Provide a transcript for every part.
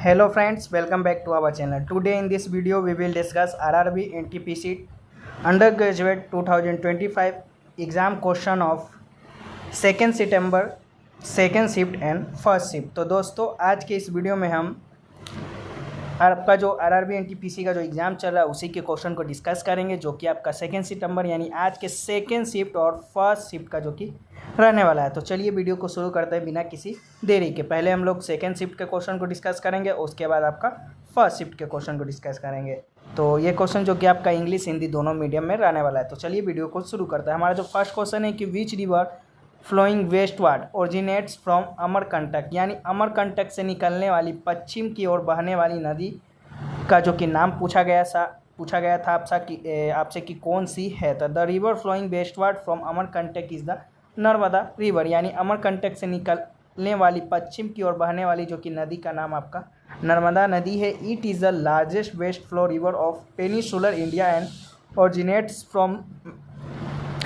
Hello friends, welcome back to our channel. Today in this video we will discuss RRB NTPC undergraduate 2025 exam question of 2nd September, second shift and first shift. तो दोस्तों आज के इस video में हम आपका जो RRB NTPC का जो एग्ज़ाम चल रहा है उसी के क्वेश्चन को डिस्कस करेंगे, जो कि आपका 2 सितंबर यानी आज के सेकेंड शिफ्ट और फर्स्ट शिफ्ट का जो कि रहने वाला है। तो चलिए वीडियो को शुरू करते हैं बिना किसी देरी के। पहले हम लोग सेकेंड शिफ्ट के क्वेश्चन को डिस्कस करेंगे, उसके बाद आपका फर्स्ट शिफ्ट के क्वेश्चन को डिस्कस करेंगे। तो ये क्वेश्चन जो कि आपका इंग्लिश हिंदी दोनों मीडियम में रहने वाला है। तो चलिए वीडियो को शुरू करते हैं। हमारा जो फर्स्ट क्वेश्चन है कि which river flowing westward originates from Amarkantak, यानी अमरकंटक से निकलने वाली पश्चिम की ओर बहने वाली नदी का जो कि नाम पूछा गया था आपसे कि कौन सी है। तो the river flowing westward from Amarkantak is the Narmada river, यानी अमरकंटक से निकलने वाली पश्चिम की ओर बहने वाली जो कि नदी का नाम आपका नर्मदा नदी है। It is the largest west flow river of peninsular India and originates from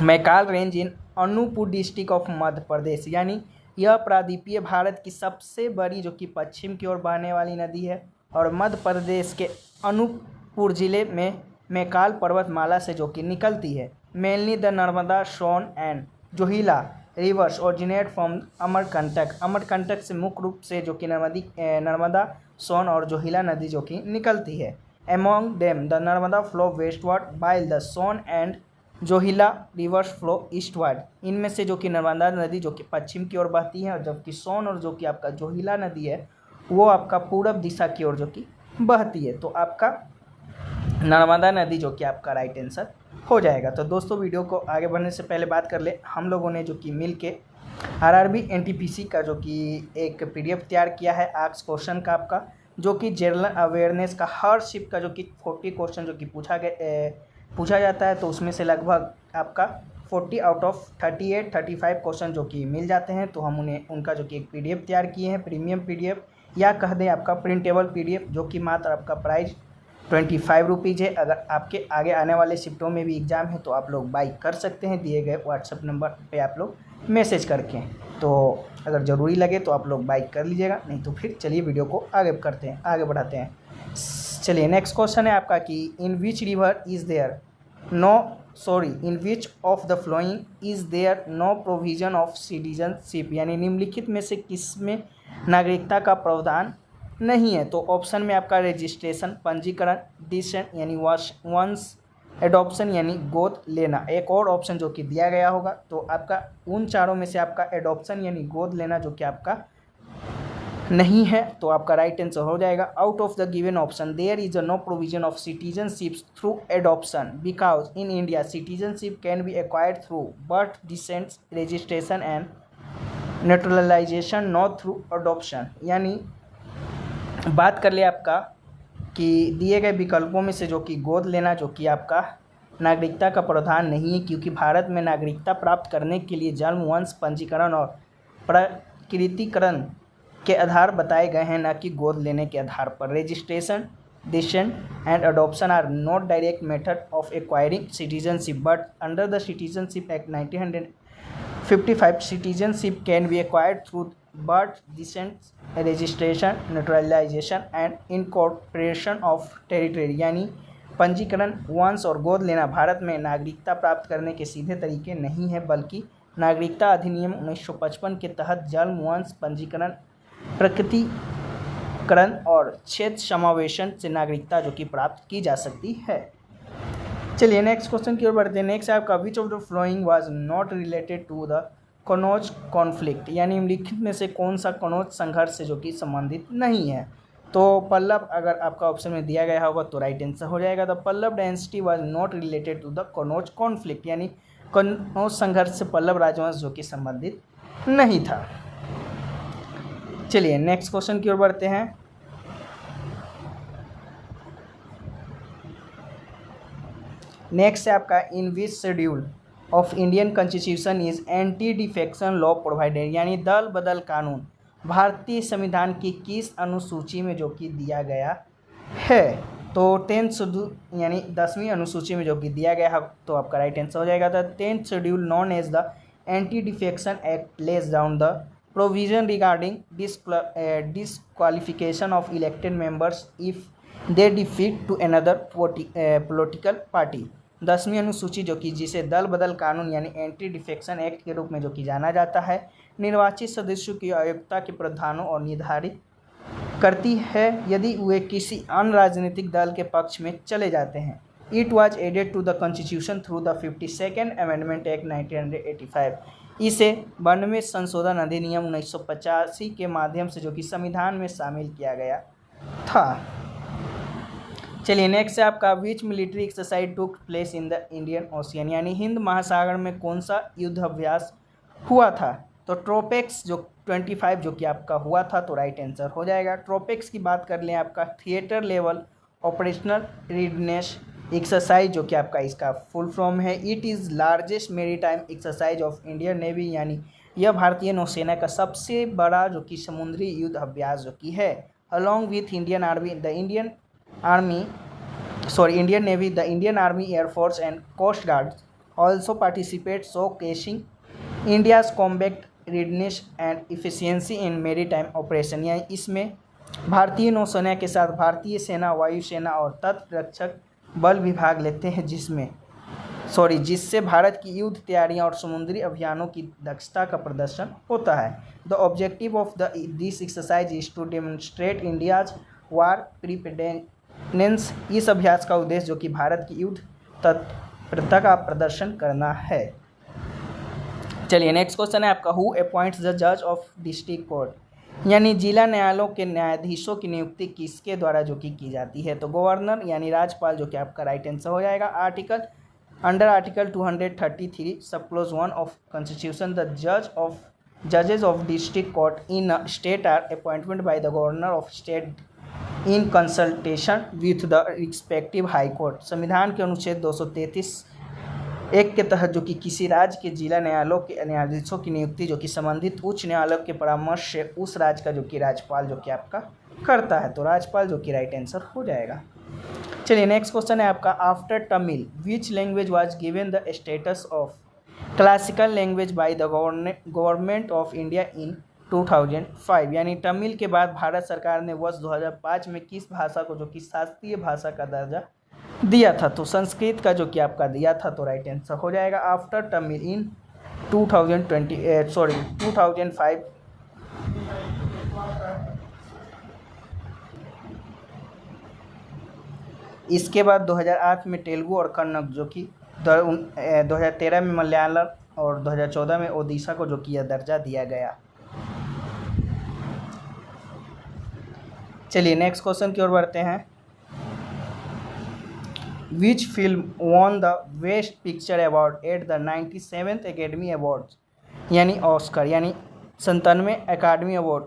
Maikal range in Anuppur district of Madhya Pradesh, यानी यह प्रायद्वीपीय भारत की सबसे बड़ी जो कि पश्चिम की ओर बहने वाली नदी है और मध्य प्रदेश के अनूपपुर जिले में मैकाल पर्वतमाला से जो कि निकलती है। Mainly the Narmada Son and Johila rivers originate from Amarkantak, Amarkantak से मुख्य रूप से जो कि नर्मदा सोन और जोहिला नदी जो कि निकलती है। Among them the Narmada flow westward while the Son and Johila rivers flow eastward, इनमें से जो कि नर्मदा नदी जो कि पश्चिम की ओर बहती है और जबकि सोन और जो कि आपका जोहिला नदी है वो आपका पूरब दिशा की ओर जो कि बहती है। तो आपका नर्मदा नदी जो कि आपका राइट आंसर हो जाएगा। तो दोस्तों वीडियो को आगे बढ़ने से पहले बात कर ले, हम लोगों ने जो कि मिल के आरआरबी एनटीपीसी का जो कि एक पीडीएफ तैयार किया है आस्क क्वेश्चन का आपका, जो कि जनरल अवेयरनेस का हर शिफ्ट का जो कि 40 क्वेश्चन जो कि पूछा जाता है। तो उसमें से लगभग आपका 40 आउट ऑफ 35 क्वेश्चन जो कि मिल जाते हैं। तो हम उनका जो कि एक पीडीएफ तैयार किए हैं, प्रीमियम पीडीएफ या कह दें आपका प्रिंटेबल पीडीएफ, जो कि मात्र आपका प्राइस 25 रुपीज़ है। अगर आपके आगे आने वाले शिफ्टों में भी एग्ज़ाम है तो आप लोग बाई कर सकते हैं दिए गए व्हाट्सएप नंबर पे आप लोग मैसेज करके। तो अगर ज़रूरी लगे तो आप लोग बाई कर लीजिएगा, नहीं तो फिर चलिए वीडियो को आगे बढ़ाते हैं। चलिए नेक्स्ट क्वेश्चन है आपका कि in which river is there in which of the flowing is there no provision of citizenship, यानी निम्नलिखित में से किस में नागरिकता का प्रावधान नहीं है। तो ऑप्शन में आपका रजिस्ट्रेशन पंजीकरण, डिसेंट यानी वंश एडॉप्शन यानी गोद लेना, एक और ऑप्शन जो कि दिया गया होगा। तो आपका उन चारों में से आपका एडॉप्शन यानी गोद लेना जो कि आपका नहीं है, तो आपका राइट आंसर हो जाएगा। Out of the given option there is no provision of citizenship through adoption because in India citizenship can be acquired through birth, descent, registration and naturalization not through adoption, यानी बात कर ले आपका कि दिए गए विकल्पों में से जो कि गोद लेना जो कि आपका नागरिकता का प्रावधान नहीं है, क्योंकि भारत में नागरिकता प्राप्त करने के लिए जन्म, वंश पंजीकरण और प्रकृतिकरण के आधार बताए गए हैं, न कि गोद लेने के आधार पर। Registration, descent and adoption are not direct method of acquiring citizenship but under the citizenship act 1955 citizenship can be acquired through birth, descent, registration, naturalization and incorporation of territory, यानी पंजीकरण, वंश और गोद लेना भारत में नागरिकता प्राप्त करने के सीधे तरीके नहीं है, बल्कि नागरिकता अधिनियम 1955 के तहत जन्म, वंश पंजीकरण, प्रकृतिकरण और क्षेत्र समावेशन से नागरिकता जो कि प्राप्त की जा सकती है। चलिए नेक्स्ट क्वेश्चन की ओर बढ़ते हैं। नेक्स्ट है आपका which of the flowing was not related to the Kannauj conflict, यानी निम्नलिखित में से कौन सा कनौज संघर्ष से जो कि संबंधित नहीं है। तो पल्लव अगर आपका ऑप्शन में दिया गया होगा तो राइट आंसर हो जाएगा। The Pallava dynasty was not related to the Kannauj conflict, यानी कनौज संघर्ष से पल्लव राजवंश जो कि संबंधित नहीं था। चलिए नेक्स्ट क्वेश्चन की ओर बढ़ते हैं। नेक्स्ट है आपका in which schedule of Indian constitution is anti defection law provided, यानी दल बदल कानून भारतीय संविधान की किस अनुसूची में जो कि दिया गया है। तो 10th शेड्यूल यानी 10वीं अनुसूची में जो कि दिया गया है, तो आपका राइट आंसर हो जाएगा। The 10th schedule known as the anti defection act lays down the provision regarding disqualification of elected members if they defeat to another political party। 10वीं अनुसूची जो कि जिसे दल बदल कानून यानी एंटी डिफेक्शन एक्ट के रूप में जो कि जाना जाता है, निर्वाचित सदस्यों की अयोग्यता के प्रावधानों और निर्धारित करती है यदि वे किसी अन्य राजनीतिक दल के पक्ष में चले जाते हैं। It was added to the constitution through the 52nd amendment act 1985। इसे 92वें संशोधन अधिनियम 1985 के माध्यम से जो कि संविधान में शामिल किया गया था। चलिए नेक्स्ट है आपका which military exercise took place in the Indian ocean, यानी हिंद महासागर में कौन सा युद्ध अभ्यास हुआ था। तो ट्रोपेक्स जो 25 जो कि आपका हुआ था, तो राइट आंसर हो जाएगा। ट्रोपेक्स की बात कर लें, आपका theatre level operational readiness exercise जो कि आपका इसका फुल फॉर्म है। It is largest maritime exercise of Indian navy, यानी यह भारतीय नौसेना का सबसे बड़ा जो कि समुद्री युद्ध अभ्यास जो कि है। Along with Indian army the Indian navy the Indian army air force and coast guard also participate showcasing India's combat readiness and efficiency in maritime operation, यानी इसमें भारतीय नौसेना के साथ भारतीय सेना, वायुसेना और तटरक्षक बल भी भाग लेते हैं, जिससे भारत की युद्ध तैयारियां और समुद्री अभियानों की दक्षता का प्रदर्शन होता है। The objective of this exercise is to demonstrate India's war preparedness. इस अभ्यास का उद्देश्य जो कि भारत की युद्ध तत्परता का प्रदर्शन करना है। चलिए नेक्स्ट क्वेश्चन है आपका, हु अपॉइंट्स द जज ऑफ डिस्ट्रिक्ट कोर्ट, यानी जिला न्यायालयों के न्यायाधीशों की नियुक्ति किसके द्वारा जो कि की जाती है। तो गवर्नर यानी राज्यपाल जो कि आपका राइट आंसर हो जाएगा। Under article 233 sub clause 1 of constitution the जजेस of district court in state are appointment by the governor of state in consultation with the respective high court. संविधान के अनुच्छेद 233 एक के तहत जो कि किसी राज्य के जिला न्यायालयों के न्यायाधीशों की नियुक्ति जो कि संबंधित उच्च न्यायालय के परामर्श से उस राज्य का जो कि राज्यपाल जो कि आपका करता है, तो राज्यपाल जो कि राइट आंसर हो जाएगा। चलिए नेक्स्ट क्वेश्चन है आपका, after Tamil which language was given the status of classical language by the government of India in 2005, यानी तमिल के बाद भारत सरकार ने वर्ष 2005 में किस भाषा को जो कि शास्त्रीय भाषा का दर्जा दिया था। तो संस्कृत का जो कि आपका दिया था, तो राइट आंसर हो जाएगा। आफ्टर तमिल इन 2005 इसके बाद 2008 में तेलुगु और कन्नड़ जो कि 2013 में मलयालम और 2014 में ओडिशा को जो कि यह दर्जा दिया गया। चलिए नेक्स्ट क्वेश्चन की ओर बढ़ते हैं। Which film won the Best Picture Award at the 97th Academy Awards, यानी ऑस्कर, यानी 97वें अकादमी अवार्ड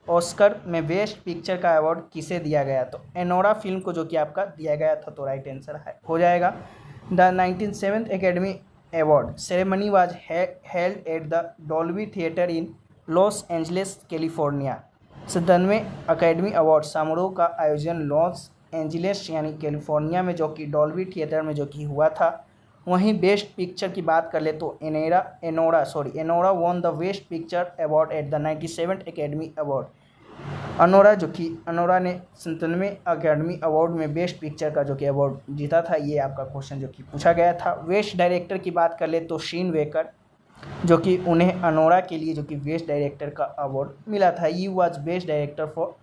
ऑस्कर में बेस्ट पिक्चर का अवार्ड किसे दिया गया। तो एनोरा फिल्म को जो कि आपका दिया गया था, तो राइट आंसर हो जाएगा। The 97th academy award ceremony was held at the Dolby theatre in Los Angeles California. 97वें अकेडमी अवार्ड समारोह का आयोजन लॉस एंजलिस यानी कैलिफोर्निया में जो कि डॉल्बी थिएटर में जो कि हुआ था। वहीं बेस्ट पिक्चर की बात कर ले तो Anura won the best picture award at the 97th academy award. Anora ने 97वें अकेडमी अवार्ड में बेस्ट पिक्चर का जो कि अवार्ड जीता था। ये आपका क्वेश्चन जो कि पूछा गया था। बेस्ट डायरेक्टर की बात कर ले तो शीन वेकर जो कि उन्हें अनोरा के लिए जो कि बेस्ट डायरेक्टर का अवार्ड मिला था। He was best director for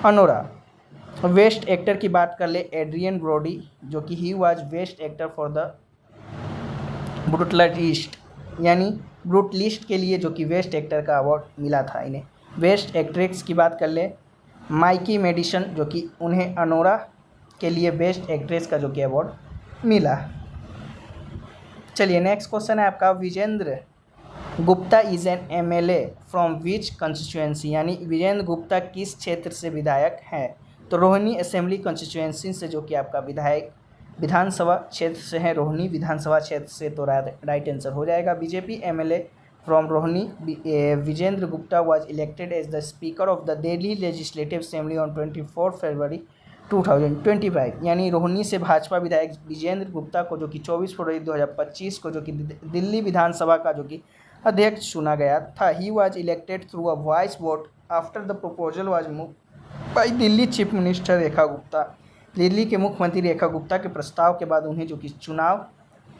Anora. Best actor की बात कर ले एड्रियन ब्रोडी जो कि he was best actor for the brutalist, यानी ब्रूटलिस्ट के लिए जो कि बेस्ट एक्टर का अवार्ड मिला था इन्हें। बेस्ट एक्ट्रेस की बात कर ले माइकी मेडिसन जो कि उन्हें अनोरा के लिए बेस्ट एक्ट्रेस का जो कि अवार्ड मिला। चलिए नेक्स्ट क्वेश्चन है आपका, Vijender Gupta is an MLA from which constituency, यानी विजेंद्र गुप्ता किस क्षेत्र से विधायक हैं। तो रोहिणी असेंबली कॉन्स्टिट्यूएंसी से जो कि आपका विधायक विधानसभा क्षेत्र से है, रोहिणी विधानसभा क्षेत्र से, तो राइट आंसर हो जाएगा। BJP MLA from Rohini Vijender Gupta was elected as the speaker of the Delhi legislative assembly on 24 February 2025, यानी रोहिणी से भाजपा विधायक विजेंद्र गुप्ता को जो कि 24 फरवरी 2025 को जो कि दिल्ली विधानसभा का जो कि अध्यक्ष चुना गया था। He was elected through a voice vote after the proposal was move by Delhi chief minister Rekha Gupta. Delhi के मुख्यमंत्री रेखा गुप्ता के प्रस्ताव के बाद उन्हें जो कि चुनाव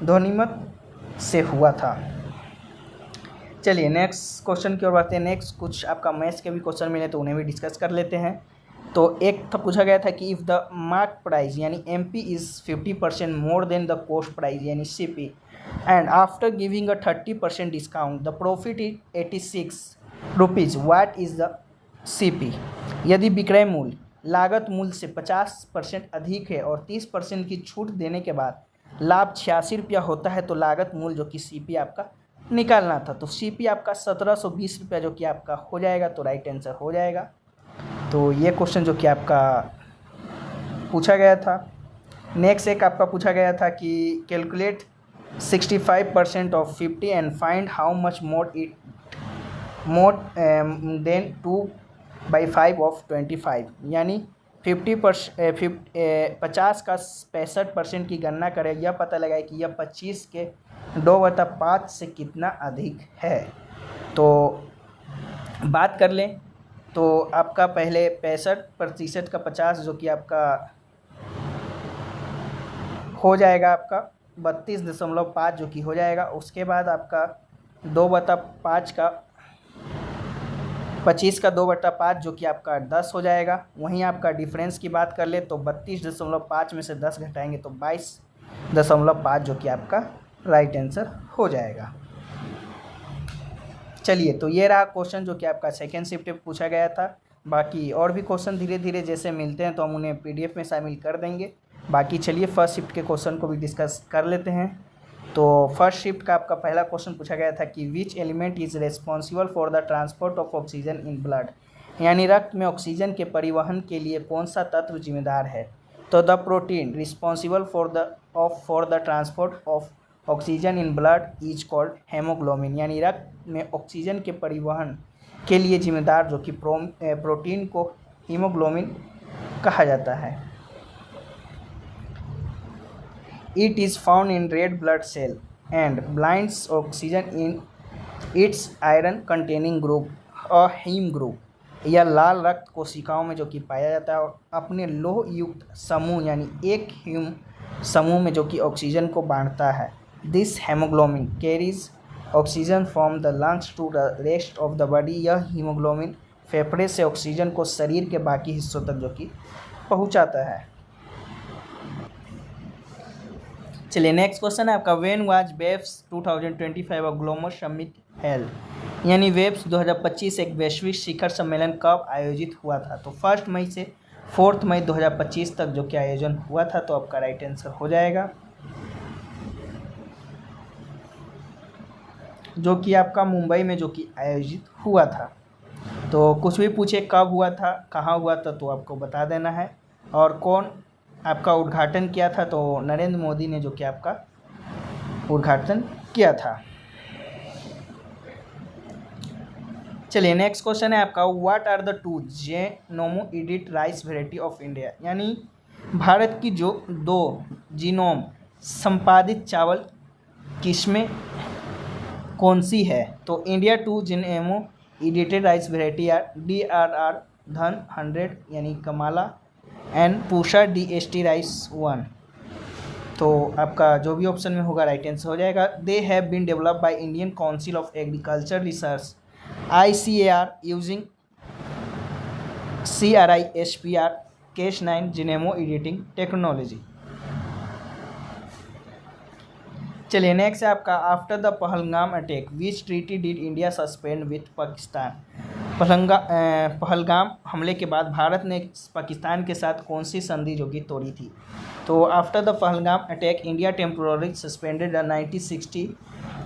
ध्वनिमत से हुआ था। चलिए नेक्स्ट क्वेश्चन की ओर बढ़ते हैं। नेक्स्ट कुछ आपका मैथ्स के भी क्वेश्चन मिले तो उन्हें भी डिस्कस कर लेते हैं। तो एक था पूछा गया था कि इफ़ द मार्क प्राइस यानी MP is 50% more than the cost price यानी CP and after giving a 30% discount the profit is 86 rupees, what is the CP. यदि विक्रय मूल्य लागत मूल्य से 50% अधिक है और 30% की छूट देने के बाद लाभ 86 रुपया होता है तो लागत मूल्य जो कि सीपी आपका निकालना था। तो सीपी आपका 1720 रुपया जो कि आपका हो जाएगा, तो राइट आंसर हो जाएगा। तो ये क्वेश्चन जो कि आपका पूछा गया था। नेक्स्ट एक आपका पूछा गया था कि calculate 65% of 50 and find how much more than 2/5 of 25 यानी 50% का 65% की गणना करें, यह पता लगाए कि यह 25 के 2/5 से कितना अधिक है। तो बात कर लें तो आपका पहले 65% का 50 जो कि आपका हो जाएगा आपका 32.5 जो कि हो जाएगा। उसके बाद आपका 2/5 का 25 का 2/5 जो कि आपका 10 हो जाएगा। वहीं आपका डिफरेंस की बात कर ले तो 32.5 में से 10 घटाएंगे तो 22.5 जो कि आपका राइट आंसर हो जाएगा। चलिए तो ये रहा क्वेश्चन जो कि आपका सेकेंड शिफ्ट में पूछा गया था। बाकी और भी क्वेश्चन धीरे धीरे जैसे मिलते हैं तो हम उन्हें पीडीएफ में शामिल कर देंगे। बाकी चलिए फर्स्ट शिफ्ट के क्वेश्चन को भी डिस्कस कर लेते हैं। तो फर्स्ट शिफ्ट का आपका पहला क्वेश्चन पूछा गया था कि which element is responsible for the transport of oxygen in blood यानी रक्त में ऑक्सीजन के परिवहन के लिए कौन सा तत्व जिम्मेदार है। तो the protein responsible for the transport of oxygen in blood is called haemoglobin यानी रक्त में ऑक्सीजन के परिवहन के लिए जिम्मेदार जो कि प्रोटीन को हीमोग्लोबिन कहा जाता है। It is found in red blood cell and binds oxygen in its iron containing group और हीम ग्रुप। यह लाल रक्त कोशिकाओं में जो कि पाया जाता है और अपने लोह युक्त समूह यानी एक हीम समूह में जो कि ऑक्सीजन को बांटता है। This haemoglobin carries oxygen from the lungs to the rest of the body. यह हीमोग्लोबिन फेफड़े से ऑक्सीजन को शरीर के बाकी हिस्सों तक जो कि पहुंचाता है। चलिए नेक्स्ट क्वेश्चन है आपका when was waves 2025 global summit held यानी वेव्स 2025 एक वैश्विक शिखर सम्मेलन कब आयोजित हुआ था। तो 1 मई से 4 मई 2025 तक जो कि आयोजन हुआ था। तो आपका राइट आंसर हो जाएगा जो कि आपका मुंबई में जो कि आयोजित हुआ था। तो कुछ भी पूछे कब हुआ था कहाँ हुआ था तो आपको बता देना है। और कौन आपका उद्घाटन किया था तो नरेंद्र मोदी ने जो कि आपका उद्घाटन किया था। चलिए नेक्स्ट क्वेश्चन है आपका what are the 2 genome edit rice variety of India यानी भारत की जो 2 जीनोम संपादित चावल किस्में कौन सी है। तो India 2 genome edited rice variety are DRR Dhan 100 यानी Kamala and Pusa DST rice 1। तो आपका जो भी ऑप्शन में होगा राइट आंसर हो जाएगा। They have been developed by Indian council of agriculture research ICAR using CRISPR Cas9 genome editing technology. चलिए नेक्स्ट है आपका after the Pahalgam attack which treaty did India suspend with Pakistan. Pahalgam हमले के बाद भारत ने पाकिस्तान के साथ कौन सी संधि जो कि तोड़ी थी। तो after the Pahalgam attack India temporary suspended the 1960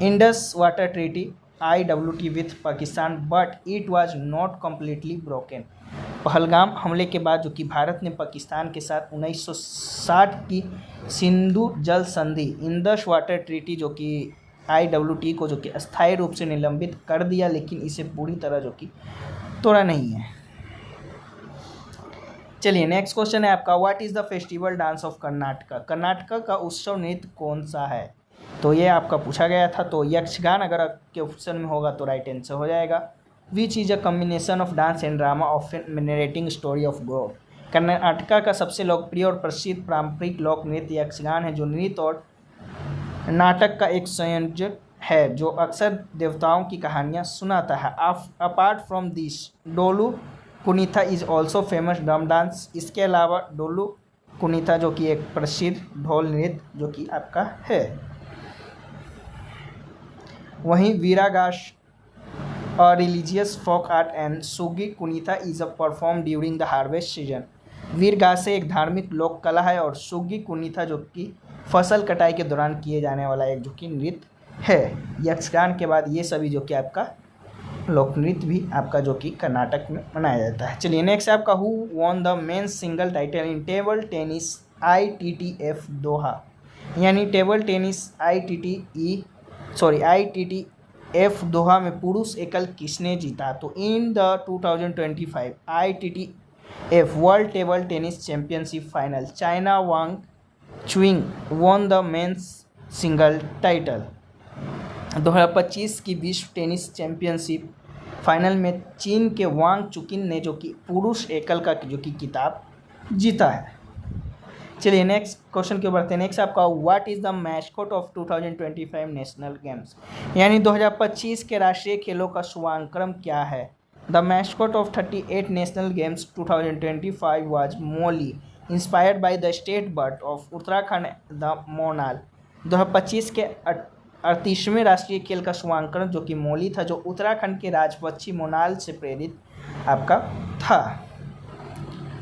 Indus water treaty IWT with Pakistan but it was not completely broken. Pahalgam हमले के बाद जो कि भारत ने पाकिस्तान के साथ 1960 की सिंधु जल संधि इंडस वाटर ट्रीटी जो कि IWT को जो कि अस्थायी रूप से निलंबित कर दिया, लेकिन इसे पूरी तरह जो कि तोड़ा नहीं है। चलिए नेक्स्ट क्वेश्चन है आपका what is the festival dance of Karnataka. Karnataka का उत्सव नृत्य कौन सा है। तो ये आपका पूछा गया था। तो यक्षगान अगर आपके ऑप्शन में होगा तो राइट आंसर हो जाएगा। Which is a combination of dance and drama of narrating story of God. Karnataka का सबसे लोकप्रिय और प्रसिद्ध पारंपरिक लोक नृत्य यक्षगान है, जो नृत्य और नाटक का एक संयोजन है जो अक्सर देवताओं की कहानियाँ सुनाता है। Apart from this, Dolu Kunitha is also famous drum dance. इसके अलावा डोलू कुनीथा जो कि एक प्रसिद्ध ढोल नृत्य जो कि आपका है। वहीं वीरागाश और religious folk art and Suggi Kunitha is a perform during the harvest season. Veeragase एक धार्मिक लोक कला है और सुगी कुनीथा जो कि फसल कटाई के दौरान किए जाने वाला एक जो कि नृत्य है। यक्षगान के बाद ये सभी जो कि आपका लोक नृत्य भी आपका जो कि कर्नाटक में मनाया जाता है। चलिए नेक्स्ट आपका who won the men's single title in table tennis ITTF दोहा। यानी टेबल टेनिस ITTF दोहा में पुरुष एकल किसने जीता। तो in the 2025 ITTF world table tennis championship final, China Wang chewing won the men's single title. 2025 की विश्व टेनिस चैंपियनशिप फाइनल में चीन के वांग चुकिन ने जो कि पुरुष एकल का जो कि खिताब जीता है। चलिए नेक्स्ट क्वेश्चन के बढ़ते हैं। नेक्स्ट आपका what is the mascot of 2025 national games. यानी 2025 के राष्ट्रीय खेलों का शुभारंभ क्या है। The mascot of 38 national games 2025 was Mauli, inspired by the state bird of Uttarakhand the Monal. 2025 के 38वें राष्ट्रीय खेल का शुभारंभ जो कि मोली था, जो उत्तराखंड के राजपक्षी मोनाल से प्रेरित आपका था।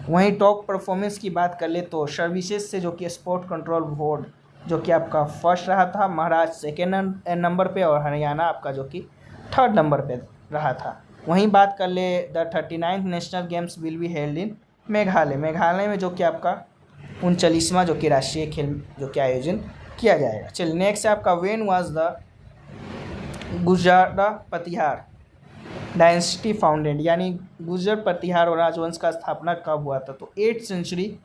वहीं टॉप परफॉर्मेंस की बात कर ले तो सर्विसेज से जो कि स्पोर्ट कंट्रोल बोर्ड जो कि आपका फर्स्ट रहा था, महाराष्ट्र सेकेंड नंबर पे और हरियाणा आपका जो कि थर्ड नंबर पे रहा था। वहीं बात कर ले the 39th national games will be held in Meghalaya. Meghalaya में जो कि आपका 39वां जो कि राष्ट्रीय खेल जो कि आयोजन किया जाएगा। चलिए नेक्स्ट आपका वेन वाज द गुजरा प्रतिहार डायनेस्टी फाउंडेड। यानी गुजर प्रतिहार और राजवंश का स्थापना कब हुआ था। तो 8th सेंचुरी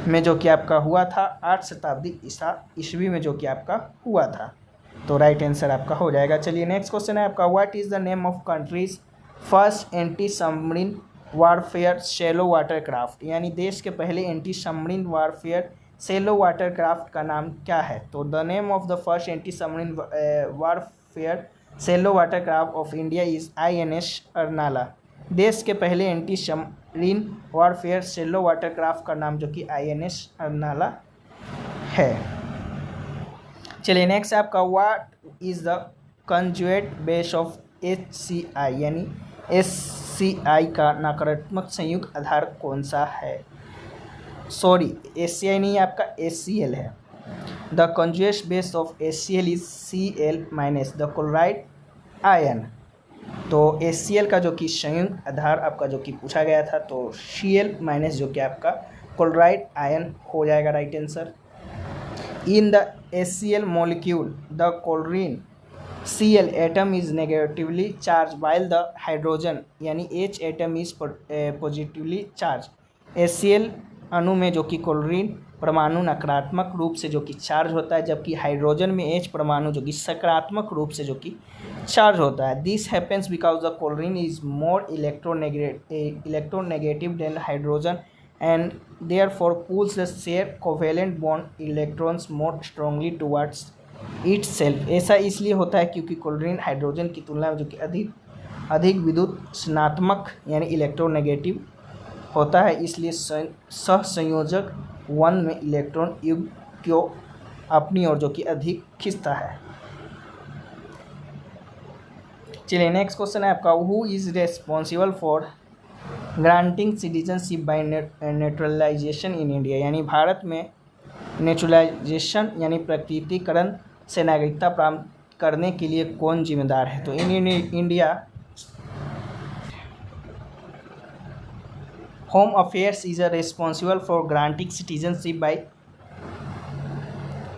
में जो कि आपका हुआ था, 8 शताब्दी ईस्वी में जो कि आपका हुआ था। तो राइट आंसर आपका हो जाएगा। चलिए नेक्स्ट क्वेश्चन है आपका what is the name of countries first anti submarine warfare shallow water craft. यानी देश के पहले anti submarine warfare shallow water craft का नाम क्या है। तो the name of the first anti submarine warfare shallow water craft of India is INS Arnala. देश के पहले anti submarine warfare shallow water craft का नाम जो कि INS अर्नाला है। चलिए नेक्स्ट आपका what is the conjugate base of HCI। यानी SCI का नकारात्मक संयुक्त आधार कौन सा है। सॉरी SCI नहीं, आपका HCl है। The conjugate base of HCl is Cl minus the chloride ion. तो HCl का जो कि संयुक्त आधार आपका जो कि पूछा गया था, तो Cl माइनस जो कि आपका क्लोराइड आयन हो जाएगा right answer. In the HCl molecule the chlorine Cl atom is negatively charged while the hydrogen यानी H atom is positively charged। HCl अणु में जो कि क्लोरीन परमाणु नकारात्मक रूप से जो कि चार्ज होता है, जबकि हाइड्रोजन में H परमाणु जो कि सकारात्मक रूप से जो कि चार्ज होता है। This happens because the chlorine is more electronegative than hydrogen and therefore pulls the share covalent bond electrons more strongly towards itself. ऐसा इसलिए होता है क्योंकि क्लोरीन हाइड्रोजन की तुलना में जो कि अधिक विद्युत ऋणात्मक यानी इलेक्ट्रोनेगेटिव होता है, इसलिए सहसंयोजक 1 में इलेक्ट्रॉन युग्म को अपनी ओर जो कि अधिक खींचता है। चलिए नेक्स्ट क्वेश्चन है आपका who is responsible for granting citizenship by naturalisation in India. यानी भारत में नेचुरलाइजेशन यानी प्रकृतिकरण से नागरिकता प्राप्त करने के लिए कौन जिम्मेदार है। तो in India home affairs is responsible for granting citizenship by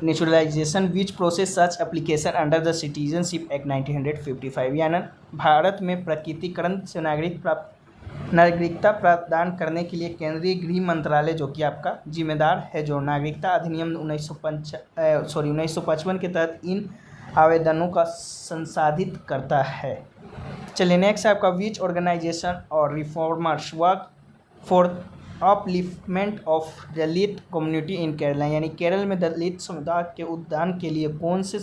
naturalisation which process such application under the citizenship act 1955। यानी भारत में प्रकृतिकरण से नागरिक प्राप्त नागरिकता प्रदान करने के लिए केंद्रीय गृह मंत्रालय जो कि आपका जिम्मेदार है, जो नागरिकता अधिनियम 1955 के तहत इन आवेदनों का संसाधित करता है। चलिए नेक्स्ट है आपका विच ऑर्गेनाइजेशन और reformers work for upliftment of Dalit community in Kerala, यानी केरल में दलित समुदाय के उत्थान के लिए कौन से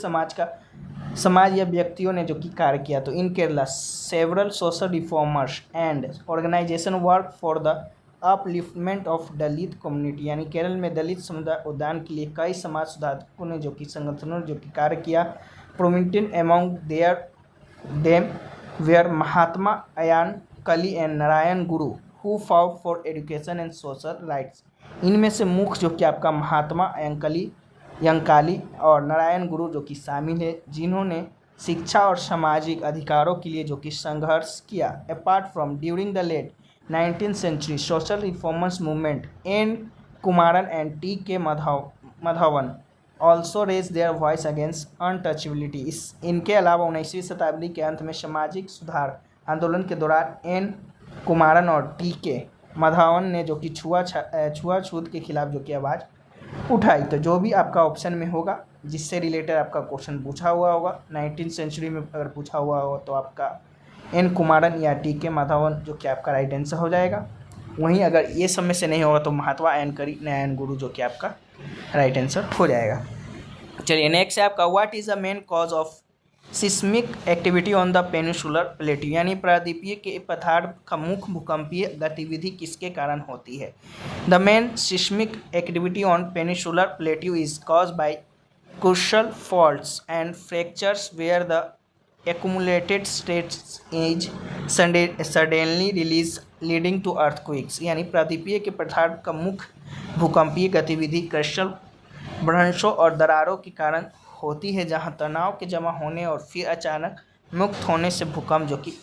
समाज या व्यक्तियों ने जो कि कार्य किया। तो in Kerala several social reformers and organisation work for the upliftment of Dalit community, यानी केरल में दलित समुदाय उद्यान के लिए कई समाज सुधारकों ने जो कि संगठनों जो कि कार्य किया। Prominent among them were Mahatma Ayyankali and Narayana Guru who fought for education and social rights. इनमें से मुख्य जो कि आपका महात्मा अय्यंकाली और नारायण गुरु जो कि शामिल है, जिन्होंने शिक्षा और सामाजिक अधिकारों के लिए जो कि संघर्ष किया। Apart from during the late 19th century social reformers movement N Kumaran and T K Madhavan also raise their voice against untouchability. इनके अलावा 19वीं शताब्दी के अंत में सामाजिक सुधार आंदोलन के दौरान एन कुमारन और टी के माधवन ने जो कि छुआछूत के खिलाफ जो कि आवाज़ उठाई। तो जो भी आपका ऑप्शन में होगा जिससे रिलेटेड आपका क्वेश्चन पूछा हुआ होगा 19th सेंचुरी में अगर पूछा हुआ होगा तो आपका एन कुमारन या टी के माधवन जो कि आपका राइट आंसर हो जाएगा। वहीं अगर ये सब में से नहीं होगा तो महात्मा अय्यंकरी नारायण गुरु जो कि आपका राइट आंसर हो जाएगा। चलिए नेक्स्ट है आपका what is the main cause of seismic activity on the peninsular plateau, यानी प्रायद्वीपीय के पठार का मुख्य भूकंपीय गतिविधि किसके कारण होती है। The main seismic activity on peninsular plateau is cause by crucial faults and fractures where the accumulated states is suddenly release leading to earthquakes, यानी प्रायद्वीपीय के पठार का मुख्य भूकंपीय गतिविधि क्रिस्टल भ्रंशों और दरारों के कारण होती है, जहां तनाव के जमा होने और फिर अचानक मुक्त होने से भूकंप जो कि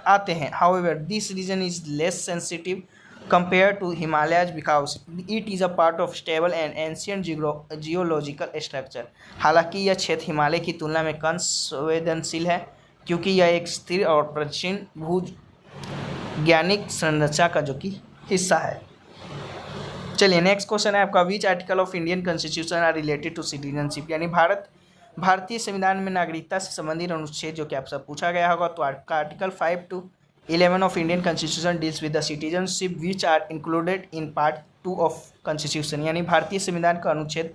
आते हैं। However, this region is less sensitive compared to Himalayas because it is a part of stable and ancient geological structure। हालांकि यह क्षेत्र हिमालय की तुलना में कम संवेदनशील है क्योंकि यह एक स्थिर और प्राचीन भूवैज्ञानिक संरचना का जो कि हिस्सा है। चलिए नेक्स्ट क्वेश्चन है आपका which article of Indian constitution are related to citizenship, यानी भारतीय संविधान में नागरिकता से संबंधित अनुच्छेद जो कि आपसे पूछा गया होगा। तो आपका article 5 to 11 of Indian constitution deals with the citizenship which are included in part 2 of constitution, यानी भारतीय संविधान का अनुच्छेद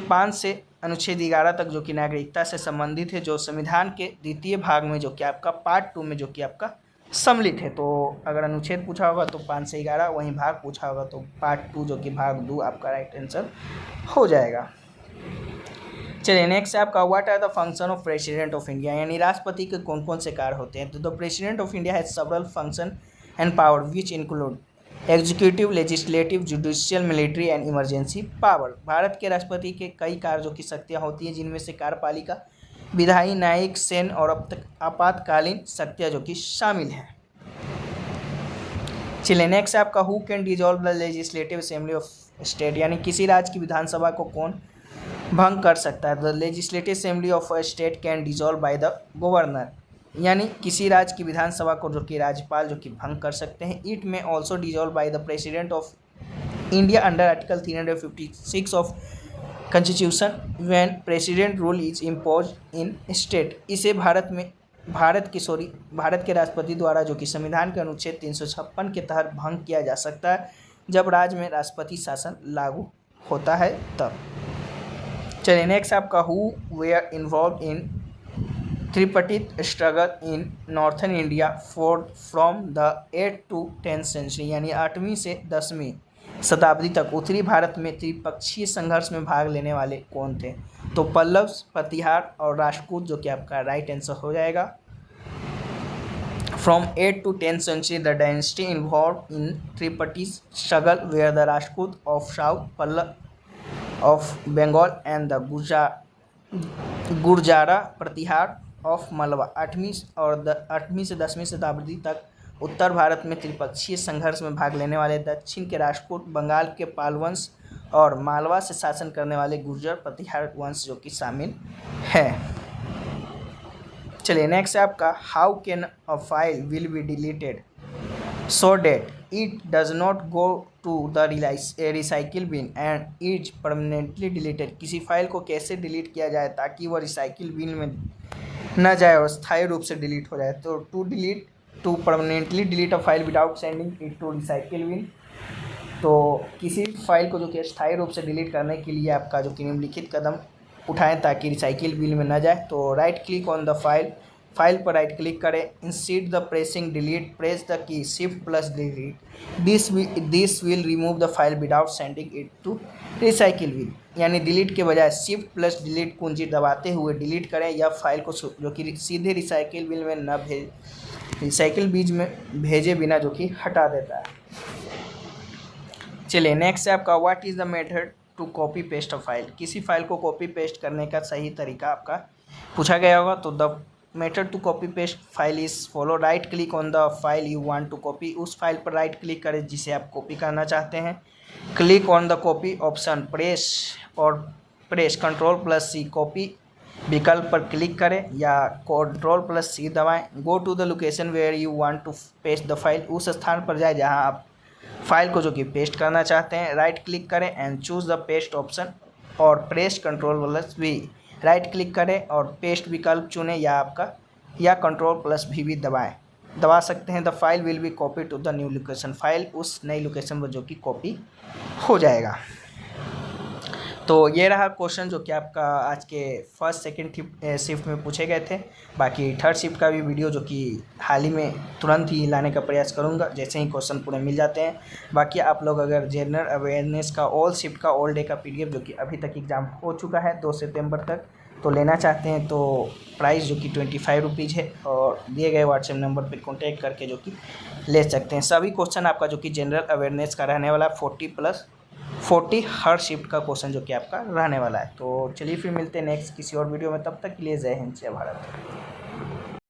5 से अनुच्छेद 11 तक जो कि नागरिकता से संबंधित है, जो संविधान के द्वितीय भाग में जो कि आपका पार्ट 2 में जो कि आपका सम्मिलित है। तो अगर अनुच्छेद पूछा होगा तो 5 से 11, वहीं भाग पूछा होगा तो पार्ट 2 जो कि भाग 2 आपका राइट आंसर हो जाएगा। चलिए नेक्स्ट है आपका what are the function of president of India, यानी राष्ट्रपति के कौन कौन से कार्य होते हैं। तो the president of India has several function and power which include executive, legislative, judicial, military and emergency power. Bharat के राष्ट्रपति के कई कार्य जो की शक्तियाँ होती हैं, जिनमें से कार्यपालिका, विधायी, न्यायिक, सैन्य और आपातकालीन शक्तियाँ जो कि शामिल हैं। चलिए नेक्स्ट है आपका who can dissolve the legislative assembly of state, यानी किसी राज्य की विधानसभा को कौन भंग कर सकता है। The legislative assembly of a state can dissolve bye the governor, यानी किसी राज्य की विधानसभा को जो कि राज्यपाल जो कि भंग कर सकते हैं। इट में also dissolve by the president of India under article 356 of constitution when president rule is impose in state. इसे भारत के राष्ट्रपति द्वारा जो कि संविधान के अनुच्छेद 356 के तहत भंग किया जा सकता है, जब राज्य में राष्ट्रपति शासन लागू होता है तब। चलिए नेक्स्ट आपका who were involve in tripartite struggle in northern India from the 8th to 10th century, यानी 8वीं से 10वीं शताब्दी तक उत्तरी भारत में त्रिपक्षीय संघर्ष में भाग लेने वाले कौन थे। तो पल्लव, प्रतिहार और राजपूत जो कि आपका राइट आंसर हो जाएगा। From 8th to 10th century the dynasty involve in tripartite struggle were the Rajput of south, Pallava of Bengal and the Gurjara Pratihara of Malwa. 8वीं से 10वीं शताब्दी तक उत्तर भारत में त्रिपक्षीय संघर्ष में भाग लेने वाले दक्षिण के राजपूत, बंगाल के पाल वंश और मालवा से शासन करने वाले गुर्जर प्रतिहार वंश जो कि शामिल है। चलिए नेक्स्ट है आपका how can a file will be deleted. so that it does not go to the recycle bin and is permanently deleted। किसी फाइल को कैसे डिलीट किया जाए ताकि वह रिसाइकिल बिन में न जाए और स्थायी रूप से डिलीट हो जाए। तो to permanently delete a file without sending it to recycle bin. तो किसी फाइल को जो कि स्थायी रूप से डिलीट करने के लिए आपका जो कि निम्नलिखित कदम उठाएं ताकि रिसाइकिल बिन में न जाए। तो right click on the file पर राइट क्लिक करें, instead the pressing delete press the key shift plus delete. This will remove the file without sending it to recycle bin. यानी डिलीट के बजाय शिफ्ट प्लस डिलीट कुंजी दबाते हुए delete करें या फाइल को जो कि सीधे रिसाइकिल बिन में न रिसाइकिल बीज में भेजे बिना जो कि हटा देता है। चलिए नेक्स्ट है आपका what is the method to copy paste a file. किसी फाइल को कॉपी पेस्ट करने का सही तरीका आपका पूछा गया होगा। तो the method to copy paste file is follow, right click on the file you want to copy. उस फाइल पर राइट क्लिक करें जिसे आप कॉपी करना चाहते हैं। Click on the copy option, press control plus C copy विकल्प पर क्लिक करें या कंट्रोल प्लस सी दबाएं। Go to the location where you want to paste the file. उस स्थान पर जाए जहां आप फाइल को जो कि पेस्ट करना चाहते हैं। राइट क्लिक करें and choose the paste option और press control plus V. Right click करें और पेस्ट विकल्प चुनें या कंट्रोल प्लस भी दबा सकते हैं। The file will be copy to the new location. File उस नई लोकेशन पर जो कि कॉपी हो जाएगा। तो ये रहा क्वेश्चन जो कि आपका आज के फर्स्ट सेकंड शिफ्ट में पूछे गए थे। बाकी थर्ड शिफ्ट का भी वीडियो जो कि हाल ही में तुरंत ही लाने का प्रयास करूंगा जैसे ही क्वेश्चन पूरे मिल जाते हैं। बाकी आप लोग अगर जनरल अवेयरनेस का ऑल शिफ्ट का ऑल डे का पीडीएफ जो कि अभी तक एग्ज़ाम हो चुका है 2 सितंबर तक तो लेना चाहते हैं तो प्राइस जो कि 25 रुपीज़ है और दिए गए व्हाट्सएप नंबर पर कॉन्टैक्ट करके जो कि ले सकते हैं। सभी क्वेश्चन आपका जो कि जनरल अवेयरनेस का रहने वाला 40 हर शिफ्ट का क्वेश्चन जो कि आपका रहने वाला है। तो चलिए फिर मिलते हैं नेक्स्ट किसी और वीडियो में, तब तक के लिए जय हिंद जय भारत।